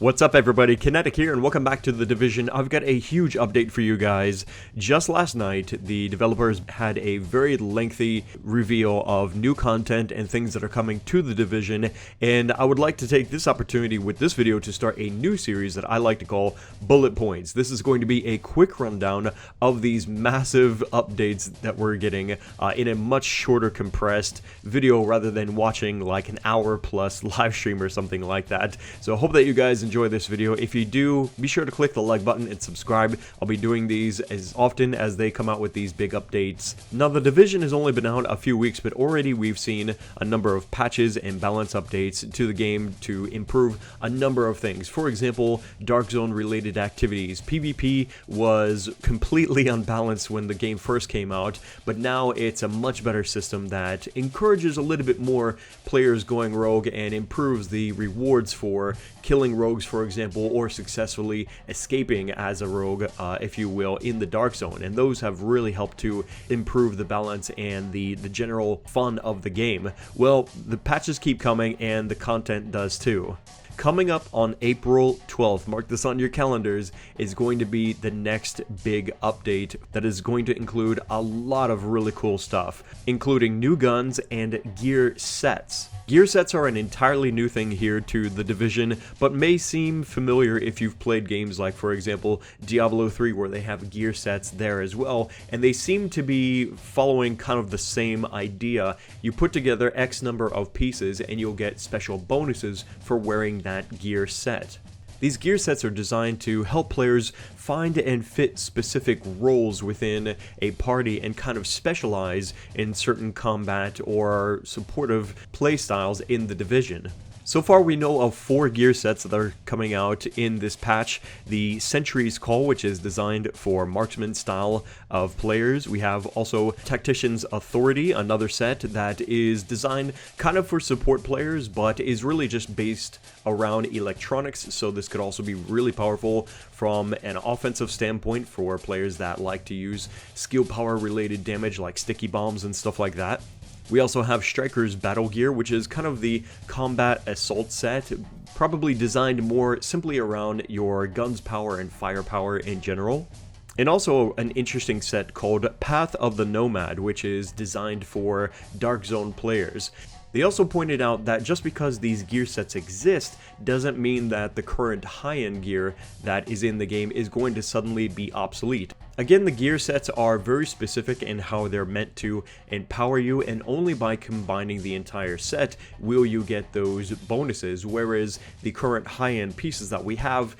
What's up everybody, Kinetic here and welcome back to The Division. I've got a huge update for you guys. Just last night, the developers had a very lengthy reveal of new content and things that are coming to The Division, and I would like to take this opportunity with this video to start a new series that I like to call Bullet Points. This is going to be a quick rundown of these massive updates that we're getting in a much shorter compressed video rather than watching like an hour plus live stream or something like that. So I hope that you guys enjoy this video. If you do, be sure to click the like button and subscribe. I'll be doing these as often as they come out with these big updates. Now, The Division has only been out a few weeks, but already we've seen a number of patches and balance updates to the game to improve a number of things. For example, Dark Zone related activities. PvP was completely unbalanced when the game first came out, but now it's a much better system that encourages a little bit more players going rogue and improves the rewards for killing rogues, for example, or successfully escaping as a rogue, if you will, in the Dark Zone. And those have really helped to improve the balance and the general fun of the game. Well, the patches keep coming and the content does too. Coming up on April 12th, mark this on your calendars, is going to be the next big update that is going to include a lot of really cool stuff, including new guns and gear sets. Gear sets are an entirely new thing here to The Division, but may seem familiar if you've played games like, for example, Diablo 3, where they have gear sets there as well, and they seem to be following kind of the same idea. You put together X number of pieces and you'll get special bonuses for wearing that gear set. These gear sets are designed to help players find and fit specific roles within a party and kind of specialize in certain combat or supportive playstyles in The Division. So far we know of 4 gear sets that are coming out in this patch. The Sentry's Call, which is designed for marksman style of players. We have also Tactician's Authority, another set that is designed kind of for support players, but is really just based around electronics, so this could also be really powerful from an offensive standpoint for players that like to use skill power related damage like sticky bombs and stuff like that. We also have Striker's Battle Gear, which is kind of the combat assault set, probably designed more simply around your gun's power and firepower in general. And also an interesting set called Path of the Nomad, which is designed for Dark Zone players. They also pointed out that just because these gear sets exist doesn't mean that the current high-end gear that is in the game is going to suddenly be obsolete. Again, the gear sets are very specific in how they're meant to empower you, and only by combining the entire set will you get those bonuses, whereas the current high-end pieces that we have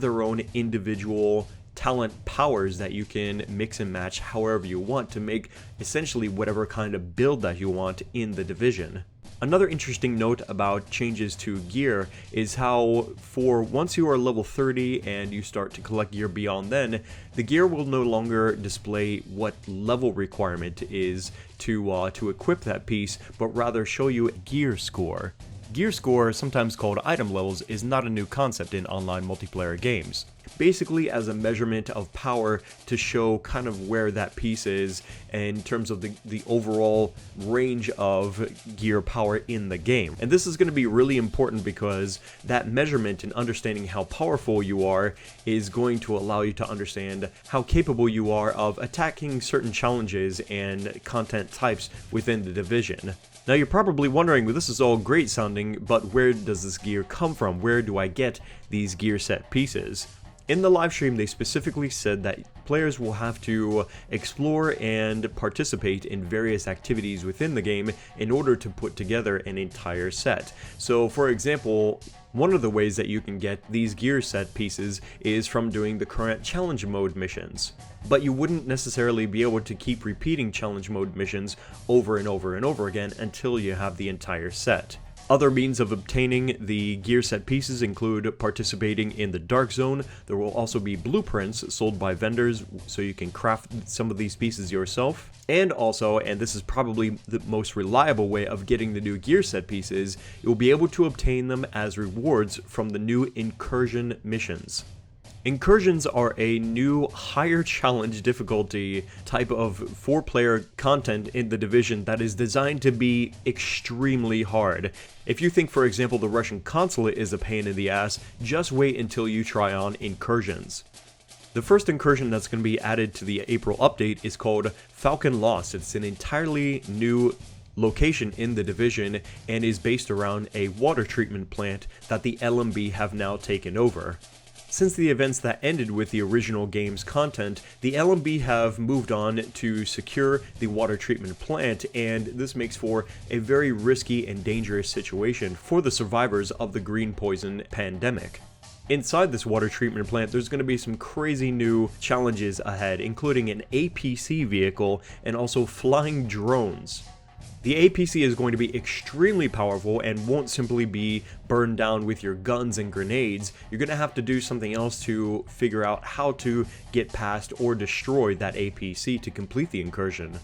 their own individual talent powers that you can mix and match however you want to make essentially whatever kind of build that you want in The Division. Another interesting note about changes to gear is how for once you are level 30 and you start to collect gear beyond then, the gear will no longer display what level requirement is to equip that piece, but rather show you a gear score. Gear score, sometimes called item levels, is not a new concept in online multiplayer games. Basically as a measurement of power to show kind of where that piece is in terms of the overall range of gear power in the game. And this is going to be really important because that measurement and understanding how powerful you are is going to allow you to understand how capable you are of attacking certain challenges and content types within The Division. Now you're probably wondering, well, this is all great sounding, but where does this gear come from? Where do I get these gear set pieces? In the live stream, they specifically said that players will have to explore and participate in various activities within the game in order to put together an entire set. So, for example, one of the ways that you can get these gear set pieces is from doing the current challenge mode missions. But you wouldn't necessarily be able to keep repeating challenge mode missions over and over and over again until you have the entire set. Other means of obtaining the gear set pieces include participating in the Dark Zone. There will also be blueprints sold by vendors so you can craft some of these pieces yourself. And also, and this is probably the most reliable way of getting the new gear set pieces, you'll be able to obtain them as rewards from the new Incursion Missions. Incursions are a new, higher challenge difficulty type of 4-player content in the Division that is designed to be extremely hard. If you think, for example, the Russian consulate is a pain in the ass, just wait until you try on Incursions. The first incursion that's going to be added to the April update is called Falcon Lost. It's an entirely new location in the Division and is based around a water treatment plant that the LMB have now taken over. Since the events that ended with the original game's content, the LMB have moved on to secure the water treatment plant, and this makes for a very risky and dangerous situation for the survivors of the green poison pandemic. Inside this water treatment plant, there's going to be some crazy new challenges ahead, including an APC vehicle and also flying drones. The APC is going to be extremely powerful and won't simply be burned down with your guns and grenades. You're going to have to do something else to figure out how to get past or destroy that APC to complete the incursion.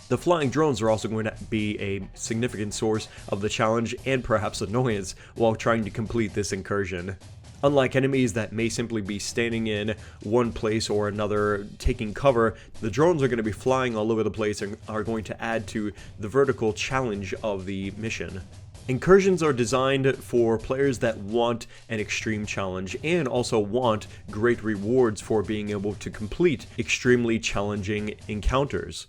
The flying drones are also going to be a significant source of the challenge and perhaps annoyance while trying to complete this incursion. Unlike enemies that may simply be standing in one place or another taking cover, the drones are going to be flying all over the place and are going to add to the vertical challenge of the mission. Incursions are designed for players that want an extreme challenge and also want great rewards for being able to complete extremely challenging encounters.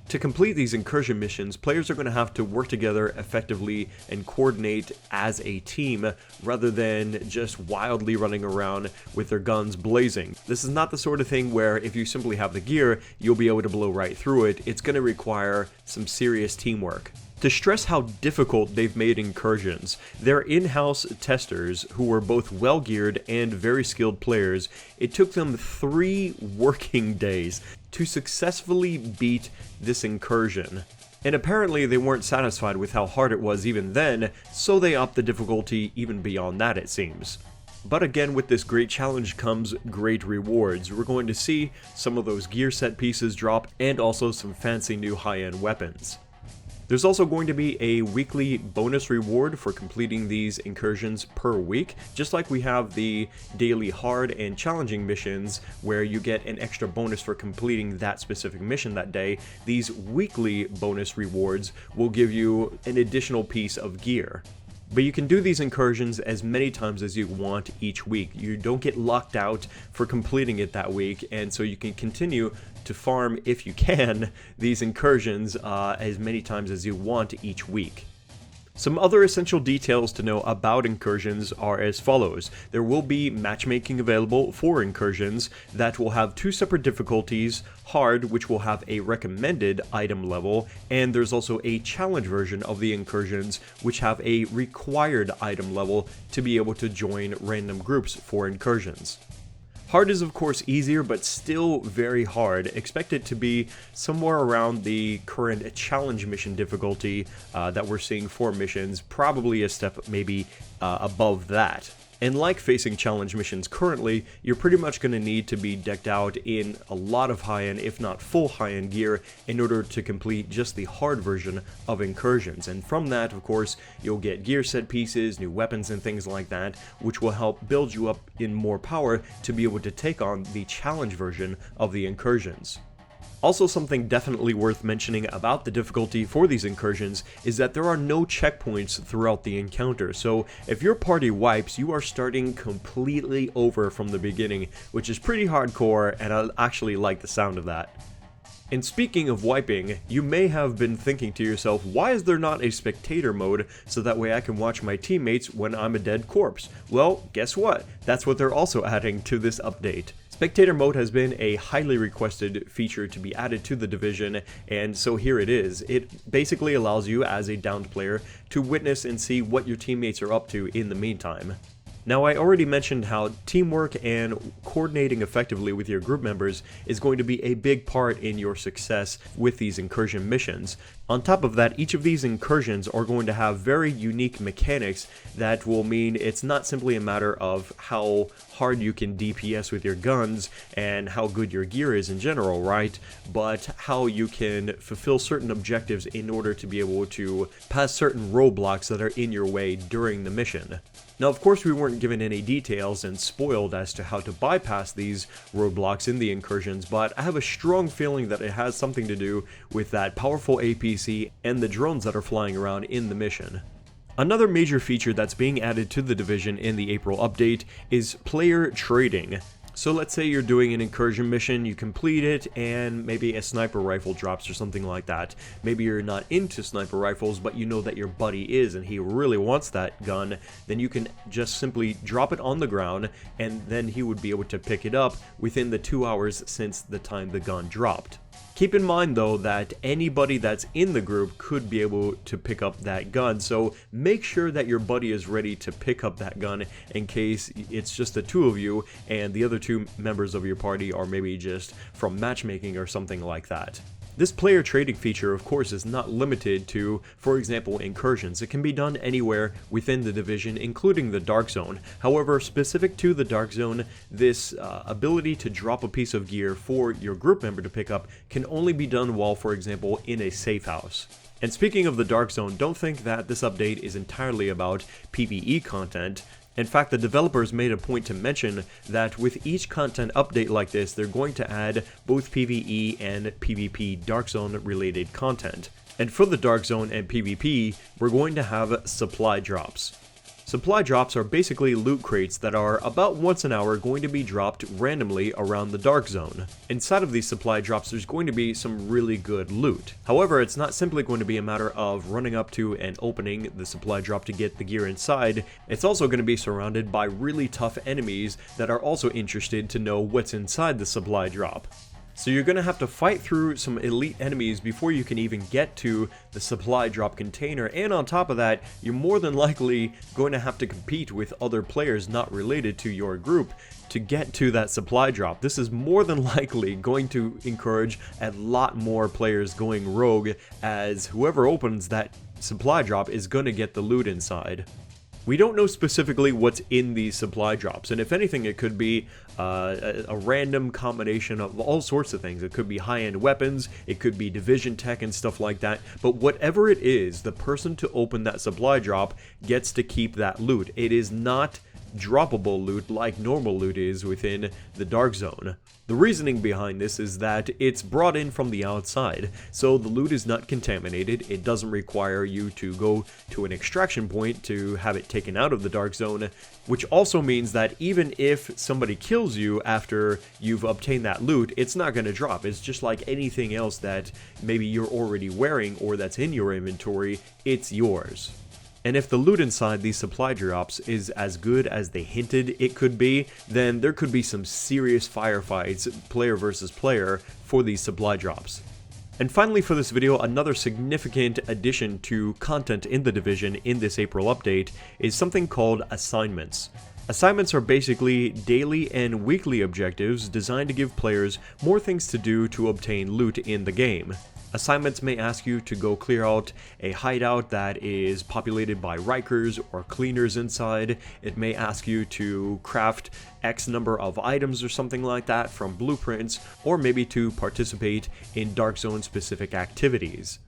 To complete these incursion missions, players are going to have to work together effectively and coordinate as a team rather than just wildly running around with their guns blazing. This is not the sort of thing where if you simply have the gear, you'll be able to blow right through it. It's going to require some serious teamwork. To stress how difficult they've made incursions, their in-house testers, who were both well-geared and very skilled players, it took them 3 working days to successfully beat this incursion. And apparently they weren't satisfied with how hard it was even then, so they upped the difficulty even beyond that, it seems. But again, with this great challenge comes great rewards. We're going to see some of those gear set pieces drop and also some fancy new high-end weapons. There's also going to be a weekly bonus reward for completing these incursions per week, just like we have the daily hard and challenging missions where you get an extra bonus for completing that specific mission that day. These weekly bonus rewards will give you an additional piece of gear. But you can do these incursions as many times as you want each week. You don't get locked out for completing it that week, and so you can continue to farm, if you can, these incursions as many times as you want each week. Some other essential details to know about incursions are as follows. There will be matchmaking available for incursions that will have 2 separate difficulties: hard, which will have a recommended item level, and there's also a challenge version of the incursions which have a required item level to be able to join random groups for incursions. Hard is of course easier, but still very hard. Expect it to be somewhere around the current challenge mission difficulty that we're seeing for missions, probably a step maybe above that. And like facing challenge missions currently, you're pretty much going to need to be decked out in a lot of high-end, if not full high-end gear, in order to complete just the hard version of incursions. And from that, of course, you'll get gear set pieces, new weapons and things like that, which will help build you up in more power to be able to take on the challenge version of the incursions. Also, something definitely worth mentioning about the difficulty for these incursions is that there are no checkpoints throughout the encounter, so if your party wipes, you are starting completely over from the beginning, which is pretty hardcore, and I actually like the sound of that. And speaking of wiping, you may have been thinking to yourself, why is there not a spectator mode so that way I can watch my teammates when I'm a dead corpse? Well, guess what? That's what they're also adding to this update. Spectator mode has been a highly requested feature to be added to the Division, and so here it is. It basically allows you as a downed player to witness and see what your teammates are up to in the meantime. Now, I already mentioned how teamwork and coordinating effectively with your group members is going to be a big part in your success with these incursion missions. On top of that, each of these incursions are going to have very unique mechanics that will mean it's not simply a matter of how hard you can DPS with your guns and how good your gear is in general, right? But how you can fulfill certain objectives in order to be able to pass certain roadblocks that are in your way during the mission. Now, of course, we weren't given any details and spoiled as to how to bypass these roadblocks in the Incursions, but I have a strong feeling that it has something to do with that powerful APC and the drones that are flying around in the mission. Another major feature that's being added to the Division in the April update is player trading. So let's say you're doing an incursion mission, you complete it, and maybe a sniper rifle drops or something like that. Maybe you're not into sniper rifles, but you know that your buddy is and he really wants that gun. Then you can just simply drop it on the ground, and then he would be able to pick it up within the 2 hours since the time the gun dropped. Keep in mind though that anybody that's in the group could be able to pick up that gun, so make sure that your buddy is ready to pick up that gun in case it's just the two of you and the other two members of your party are maybe just from matchmaking or something like that. This player trading feature, of course, is not limited to, for example, incursions. It can be done anywhere within the Division, including the Dark Zone. However, specific to the Dark Zone, this ability to drop a piece of gear for your group member to pick up can only be done while, for example, in a safe house. And speaking of the Dark Zone, don't think that this update is entirely about PvE content. In fact, the developers made a point to mention that with each content update like this, they're going to add both PvE and PvP Dark Zone related content. And for the Dark Zone and PvP, we're going to have supply drops. Supply drops are basically loot crates that are about once an hour going to be dropped randomly around the Dark Zone. Inside of these supply drops there's going to be some really good loot. However, it's not simply going to be a matter of running up to and opening the supply drop to get the gear inside. It's also going to be surrounded by really tough enemies that are also interested to know what's inside the supply drop. So you're going to have to fight through some elite enemies before you can even get to the supply drop container, and on top of that, you're more than likely going to have to compete with other players not related to your group to get to that supply drop. This is more than likely going to encourage a lot more players going rogue, as whoever opens that supply drop is going to get the loot inside. We don't know specifically what's in these supply drops, and if anything it could be a random combination of all sorts of things. It could be high-end weapons, it could be division tech and stuff like that, but whatever it is, the person to open that supply drop gets to keep that loot. It is not droppable loot like normal loot is within the Dark Zone. The reasoning behind this is that it's brought in from the outside, so the loot is not contaminated. It doesn't require you to go to an extraction point to have it taken out of the Dark Zone, which also means that even if somebody kills you after you've obtained that loot, it's not going to drop. It's just like anything else that maybe you're already wearing or that's in your inventory, it's yours. And if the loot inside these supply drops is as good as they hinted it could be, then there could be some serious firefights, player versus player, for these supply drops. And finally for this video, another significant addition to content in the Division in this April update is something called assignments. Assignments are basically daily and weekly objectives designed to give players more things to do to obtain loot in the game. Assignments may ask you to go clear out a hideout that is populated by Rikers or cleaners inside. It may ask you to craft X number of items or something like that from blueprints, or maybe to participate in Dark Zone specific activities.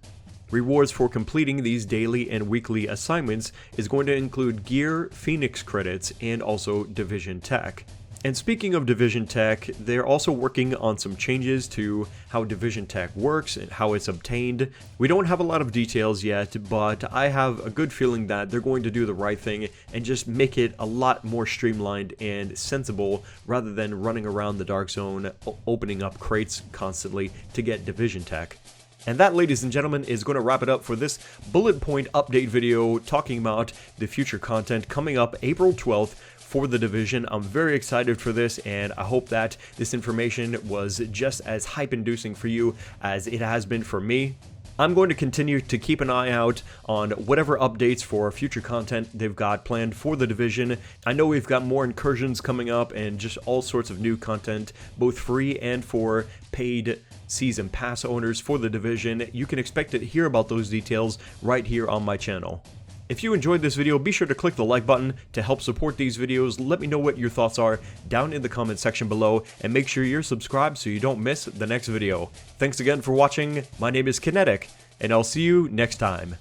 Rewards for completing these daily and weekly assignments is going to include gear, Phoenix credits, and also Division tech. And speaking of Division tech, they're also working on some changes to how Division tech works and how it's obtained. We don't have a lot of details yet, but I have a good feeling that they're going to do the right thing and just make it a lot more streamlined and sensible rather than running around the Dark Zone opening up crates constantly to get Division tech. And that, ladies and gentlemen, is going to wrap it up for this bullet point update video talking about the future content coming up April 12th for the Division. I'm very excited for this, and I hope that this information was just as hype-inducing for you as it has been for me. I'm going to continue to keep an eye out on whatever updates for future content they've got planned for the Division. I know we've got more incursions coming up and just all sorts of new content, both free and for paid season pass owners for the Division. You can expect to hear about those details right here on my channel. If you enjoyed this video, be sure to click the like button to help support these videos. Let me know what your thoughts are down in the comment section below, and make sure you're subscribed so you don't miss the next video. Thanks again for watching. My name is Kinetic, and I'll see you next time.